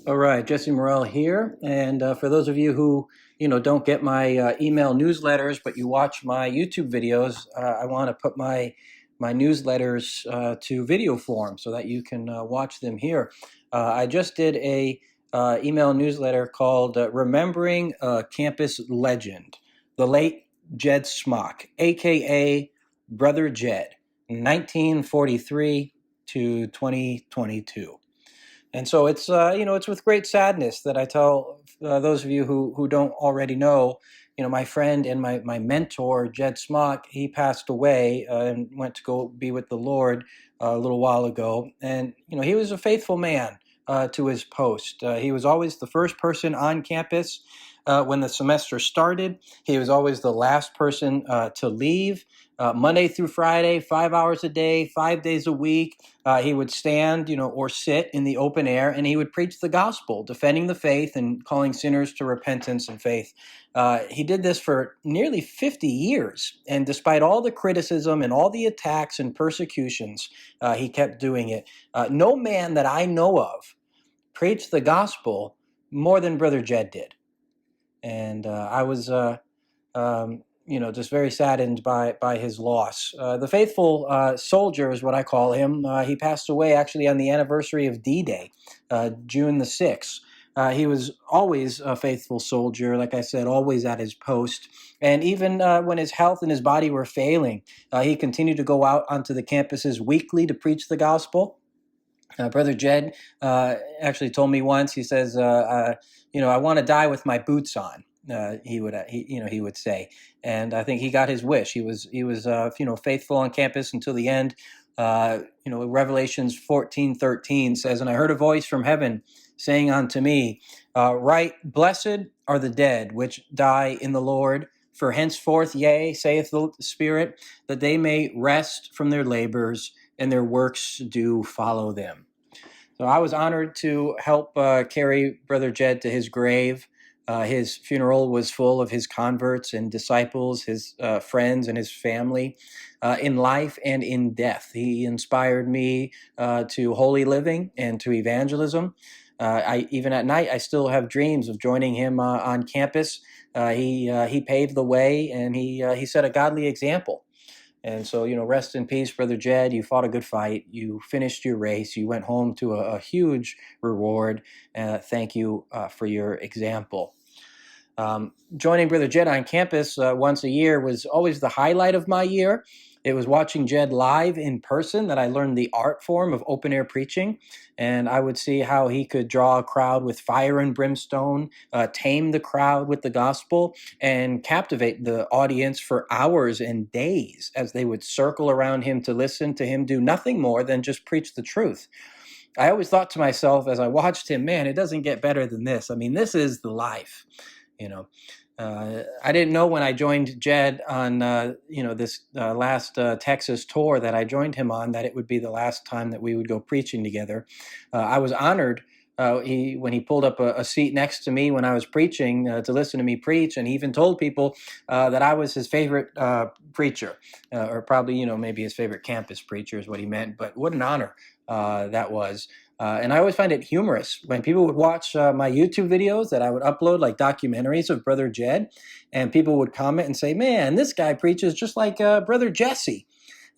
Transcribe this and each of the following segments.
All right, JesseMorrell here. And for those of you who don't get my email newsletters, but you watch my YouTube videos, I want to put my newsletters to video form so that you can watch them here. I just did a email newsletter called "Remembering a Campus Legend," the late Jed Smock, aka Brother Jed, 1943 to 2022. And so it's it's with great sadness that I tell those of you who don't already know, my friend and my mentor Jed Smock, he passed away and went to go be with the Lord a little while ago, and he was a faithful man to his post. He was always the first person on campus when the semester started. He was always the last person to leave. Monday through Friday, 5 hours a day, 5 days a week. He would stand, or sit in the open air, and he would preach the gospel, defending the faith and calling sinners to repentance and faith. He did this for nearly 50 years, and despite all the criticism and all the attacks and persecutions, he kept doing it. No man that I know of preached the gospel more than Brother Jed did. And I was just very saddened by his loss. The faithful soldier is what I call him. He passed away actually on the anniversary of D-Day, June the 6th. He was always a faithful soldier, like I said, always at his post. And even when his health and his body were failing, he continued to go out onto the campuses weekly to preach the gospel. Brother Jed actually told me once. He says, "I want to die with my boots on." He would say, and I think he got his wish. He was faithful on campus until the end. Revelations 14:13 says, "And I heard a voice from heaven saying unto me, Right, blessed are the dead which die in the Lord. For henceforth, yea, saith the Spirit, that they may rest from their labors, and their works do follow them." So I was honored to help carry Brother Jed to his grave. His funeral was full of his converts and disciples, his friends and his family, in life and in death. He inspired me to holy living and to evangelism. Even at night, I still have dreams of joining him on campus. He paved the way, and he set a godly example. And so, rest in peace, Brother Jed. You fought a good fight. You finished your race. You went home to a huge reward. Thank you for your example. Joining Brother Jed on campus once a year was always the highlight of my year. It was watching Jed live in person that I learned the art form of open air preaching, and I would see how he could draw a crowd with fire and brimstone, tame the crowd with the gospel, and captivate the audience for hours and days as they would circle around him to listen to him do nothing more than just preach the truth. I always thought to myself as I watched him, man, it doesn't get better than this. I mean, this is the life. I didn't know when I joined Jed on, this last Texas tour that I joined him on, that it would be the last time that we would go preaching together. I was honored when he pulled up a seat next to me when I was preaching to listen to me preach, and he even told people that I was his favorite preacher, or probably, maybe his favorite campus preacher is what he meant. But what an honor that was. And I always find it humorous when people would watch my YouTube videos that I would upload, like documentaries of Brother Jed, and people would comment and say, "Man, this guy preaches just like Brother Jesse."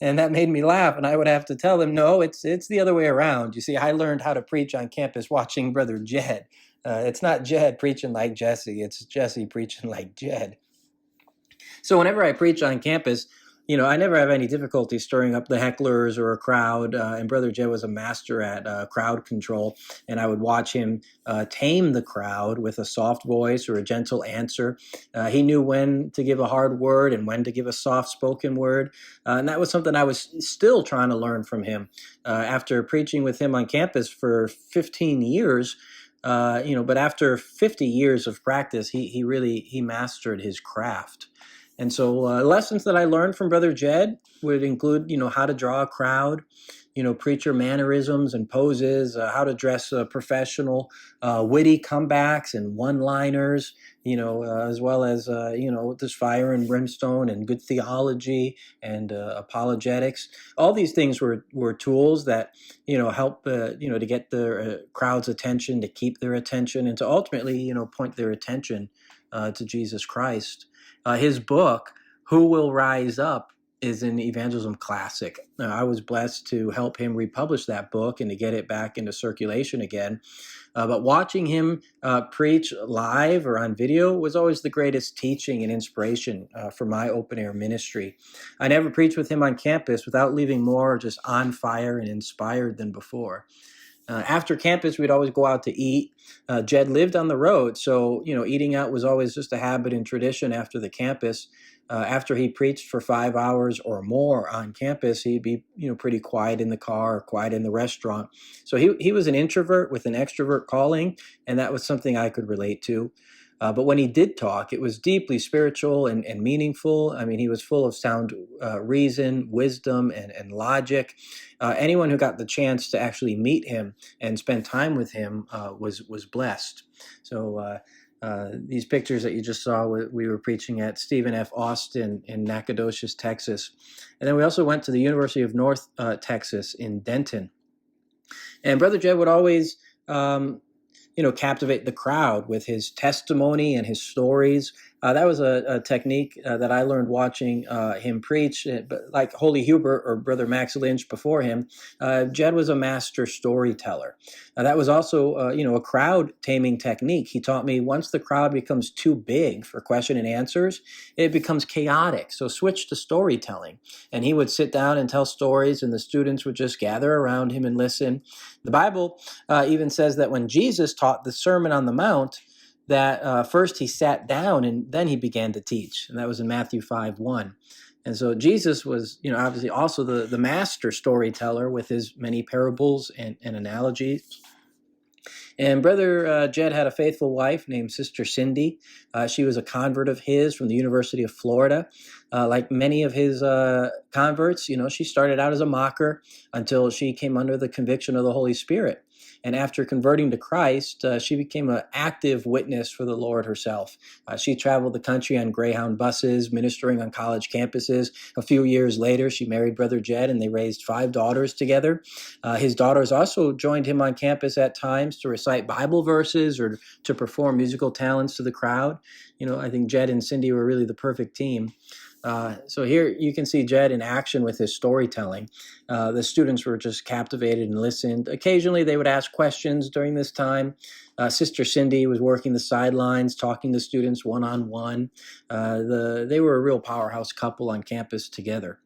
And that made me laugh, and I would have to tell them, no, it's the other way around. You see, I learned how to preach on campus watching Brother Jed. It's not Jed preaching like Jesse, it's Jesse preaching like Jed. So whenever I preach on campus, I never have any difficulty stirring up the hecklers or a crowd. And Brother Jed was a master at crowd control. And I would watch him tame the crowd with a soft voice or a gentle answer. He knew when to give a hard word and when to give a soft spoken word. And that was something I was still trying to learn from him. After preaching with him on campus for 15 years, but after 50 years of practice, he mastered his craft. And so lessons that I learned from Brother Jed would include, how to draw a crowd, preacher mannerisms and poses, how to dress professional, witty comebacks and one-liners, as well as, this fire and brimstone and good theology and apologetics. All these things were tools that, help, to get the crowd's attention, to keep their attention, and to ultimately, point their attention to Jesus Christ. His book, Who Will Rise Up, is an evangelism classic. I was blessed to help him republish that book and to get it back into circulation again. But watching him preach live or on video was always the greatest teaching and inspiration for my open air ministry. I never preached with him on campus without leaving more just on fire and inspired than before. After campus, we'd always go out to eat. Jed lived on the road, so eating out was always just a habit and tradition after the campus. After he preached for 5 hours or more on campus, he'd be pretty quiet in the car, or quiet in the restaurant. So he was an introvert with an extrovert calling, and that was something I could relate to. But when he did talk, it was deeply spiritual and meaningful. I mean, he was full of sound reason, wisdom, and logic. Anyone who got the chance to actually meet him and spend time with him was blessed. So these pictures that you just saw, we were preaching at Stephen F. Austin in Nacogdoches, Texas. And then we also went to the University of North Texas in Denton. And Brother Jed would always captivate the crowd with his testimony and his stories. That was a technique that I learned watching him preach. But like Holy Hubert or Brother Max Lynch before him, Jed was a master storyteller. That was also, a crowd taming technique. He taught me once the crowd becomes too big for question and answers, it becomes chaotic. So switch to storytelling. And he would sit down and tell stories, and the students would just gather around him and listen. The Bible even says that when Jesus taught the Sermon on the Mount, that first he sat down and then he began to teach. And that was in Matthew 5:1. And so Jesus was, obviously also the master storyteller with his many parables and analogies. And Brother Jed had a faithful wife named Sister Cindy. She was a convert of his from the University of Florida. Like many of his converts, she started out as a mocker until she came under the conviction of the Holy Spirit. And after converting to Christ, she became an active witness for the Lord herself. She traveled the country on Greyhound buses, ministering on college campuses. A few years later, she married Brother Jed, and they raised 5 daughters together. His daughters also joined him on campus at times to recite Bible verses or to perform musical talents to the crowd. I think Jed and Cindy were really the perfect team. So here you can see Jed in action with his storytelling. The students were just captivated and listened. Occasionally they would ask questions during this time. Sister Cindy was working the sidelines, talking to students one-on-one. They were a real powerhouse couple on campus together.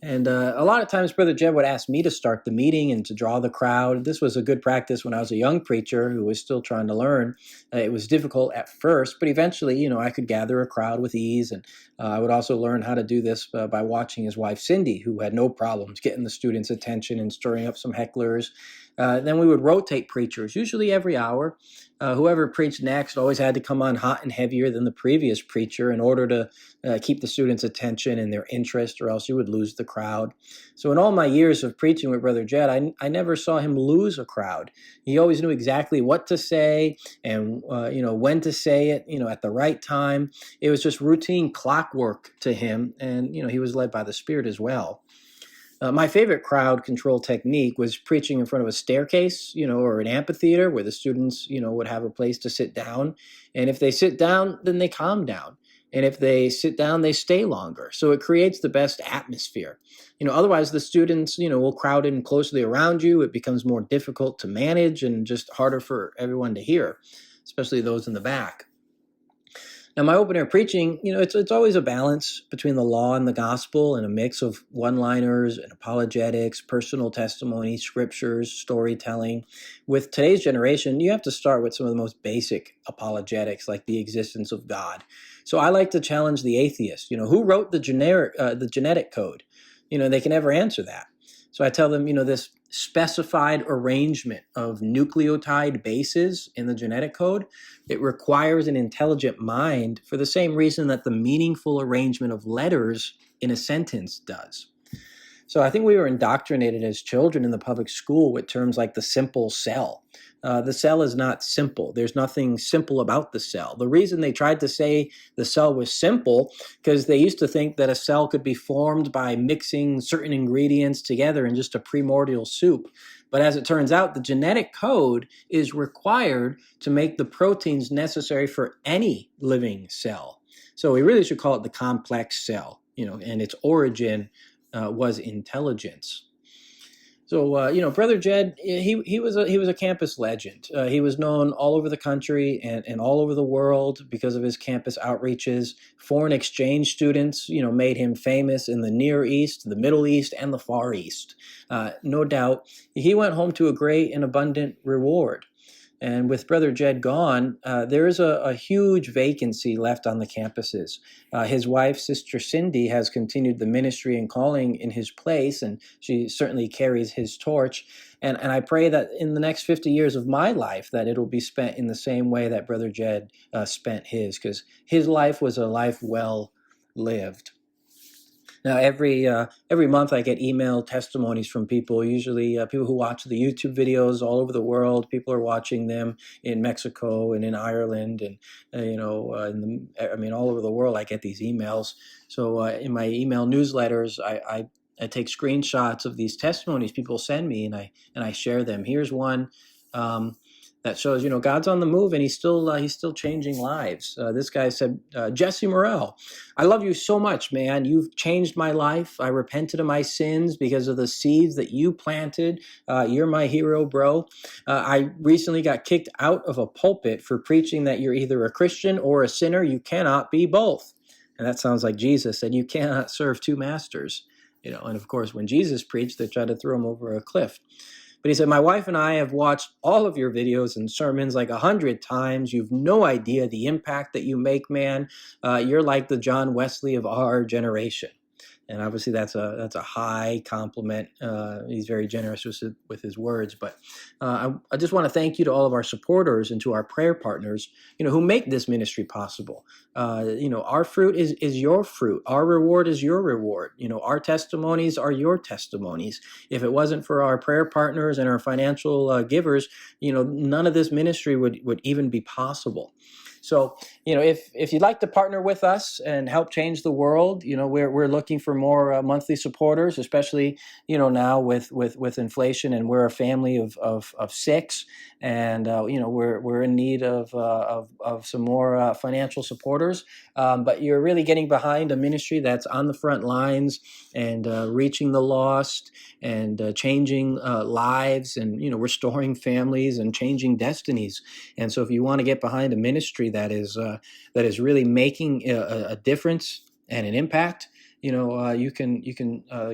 And a lot of times Brother Jed would ask me to start the meeting and to draw the crowd. This was a good practice when I was a young preacher who was still trying to learn. It was difficult at first, but eventually, I could gather a crowd with ease. And I would also learn how to do this by watching his wife, Cindy, who had no problems getting the students' attention and stirring up some hecklers. Then we would rotate preachers, usually every hour. Whoever preached next always had to come on hot and heavier than the previous preacher in order to keep the students' attention and their interest, or else you would lose the crowd. So in all my years of preaching with Brother Jed, I never saw him lose a crowd. He always knew exactly what to say and when to say it, at the right time. It was just routine clockwork to him, and he was led by the Spirit as well. My favorite crowd control technique was preaching in front of a staircase, or an amphitheater where the students, would have a place to sit down. And if they sit down, then they calm down. And if they sit down, they stay longer. So it creates the best atmosphere. Otherwise the students, will crowd in closely around you. It becomes more difficult to manage and just harder for everyone to hear, especially those in the back. Now, my open air preaching, it's always a balance between the law and the gospel and a mix of one-liners and apologetics, personal testimony, scriptures, storytelling. With today's generation, you have to start with some of the most basic apologetics, like the existence of God. So I like to challenge the atheist. Who wrote the genetic code? They can never answer that. So I tell them, this specified arrangement of nucleotide bases in the genetic code, it requires an intelligent mind for the same reason that the meaningful arrangement of letters in a sentence does. So I think we were indoctrinated as children in the public school with terms like the simple cell. The cell is not simple. There's nothing simple about the cell. The reason they tried to say the cell was simple, because they used to think that a cell could be formed by mixing certain ingredients together in just a primordial soup. But as it turns out, the genetic code is required to make the proteins necessary for any living cell. So we really should call it the complex cell, and its origin was intelligence. So Brother Jed, he was a campus legend. He was known all over the country and all over the world because of his campus outreaches. Foreign exchange students, made him famous in the Near East, the Middle East, and the Far East. No doubt, he went home to a great and abundant reward. And with Brother Jed gone, there is a huge vacancy left on the campuses. His wife, Sister Cindy, has continued the ministry and calling in his place, and she certainly carries his torch. And I pray that in the next 50 years of my life, that it'll be spent in the same way that Brother Jed spent his, because his life was a life well lived. Now, every month I get email testimonies from people, usually people who watch the YouTube videos all over the world. People are watching them in Mexico and in Ireland and, all over the world I get these emails. So in my email newsletters, I take screenshots of these testimonies people send me, and I share them. Here's one that shows, God's on the move, and he's still changing lives. This guy said, JesseMorrell, I love you so much, man. You've changed my life. I repented of my sins because of the seeds that you planted. You're my hero, bro. I recently got kicked out of a pulpit for preaching that you're either a Christian or a sinner. You cannot be both. And that sounds like Jesus said, you cannot serve two masters. And of course, when Jesus preached, they tried to throw him over a cliff. But he said, my wife and I have watched all of your videos and sermons like 100 times. You've no idea the impact that you make, man. You're like the John Wesley of our generation. And obviously that's a high compliment. He's very generous with his words. But I just want to thank you to all of our supporters and to our prayer partners, who make this ministry possible. Our fruit is your fruit. Our reward is your reward. Our testimonies are your testimonies. If it wasn't for our prayer partners and our financial givers, none of this ministry would even be possible. So, if you'd like to partner with us and help change the world, we're looking for more monthly supporters, especially, now with inflation, and we're a family of six, and we're in need of some more financial supporters. But you're really getting behind a ministry that's on the front lines and reaching the lost and changing lives and restoring families and changing destinies. And so, if you want to get behind a ministry that is really making a difference and an impact, you can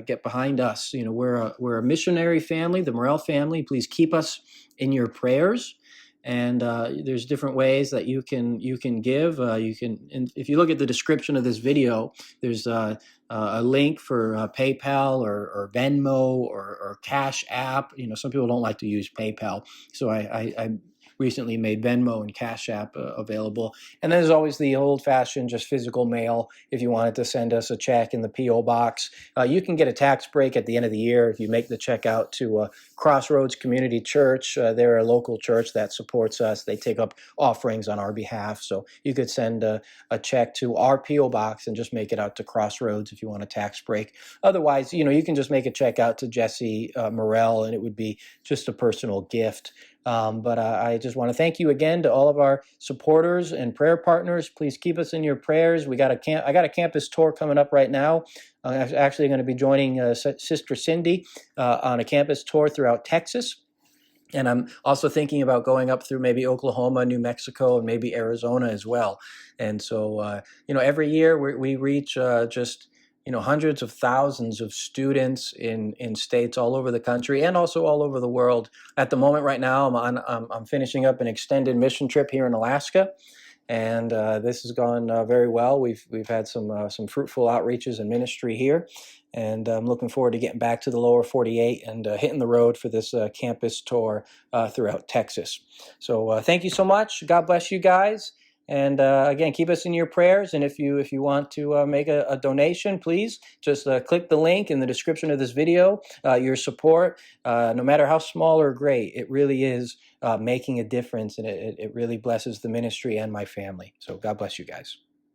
get behind us. We're a missionary family, the Morrell family. Please keep us in your prayers. And there's different ways that you can give. And if you look at the description of this video, there's a link for PayPal or Venmo or Cash App. Some people don't like to use PayPal, so I recently made Venmo and Cash App available. And then there's always the old-fashioned, just physical mail. If you wanted to send us a check in the P.O. box, you can get a tax break at the end of the year if you make the check out to Crossroads Community Church. They're a local church that supports us. They take up offerings on our behalf. So you could send a check to our P.O. box and just make it out to Crossroads if you want a tax break. Otherwise, you can just make a check out to JesseMorrell, and it would be just a personal gift. But I just want to thank you again to all of our supporters and prayer partners. Please keep us in your prayers. I got a campus tour coming up right now. I'm actually going to be joining Sister Cindy on a campus tour throughout Texas. And I'm also thinking about going up through maybe Oklahoma, New Mexico, and maybe Arizona as well. And so, every year we reach just hundreds of thousands of students in states all over the country and also all over the world. At the moment, right now, I'm finishing up an extended mission trip here in Alaska, and this has gone very well. We've had some fruitful outreaches and ministry here, and I'm looking forward to getting back to the lower 48 and hitting the road for this campus tour throughout Texas. So thank you so much. God bless you guys. And again, keep us in your prayers. And if you want to make a donation, please just click the link in the description of this video. Your support, no matter how small or great, it really is making a difference, and it really blesses the ministry and my family. So God bless you guys.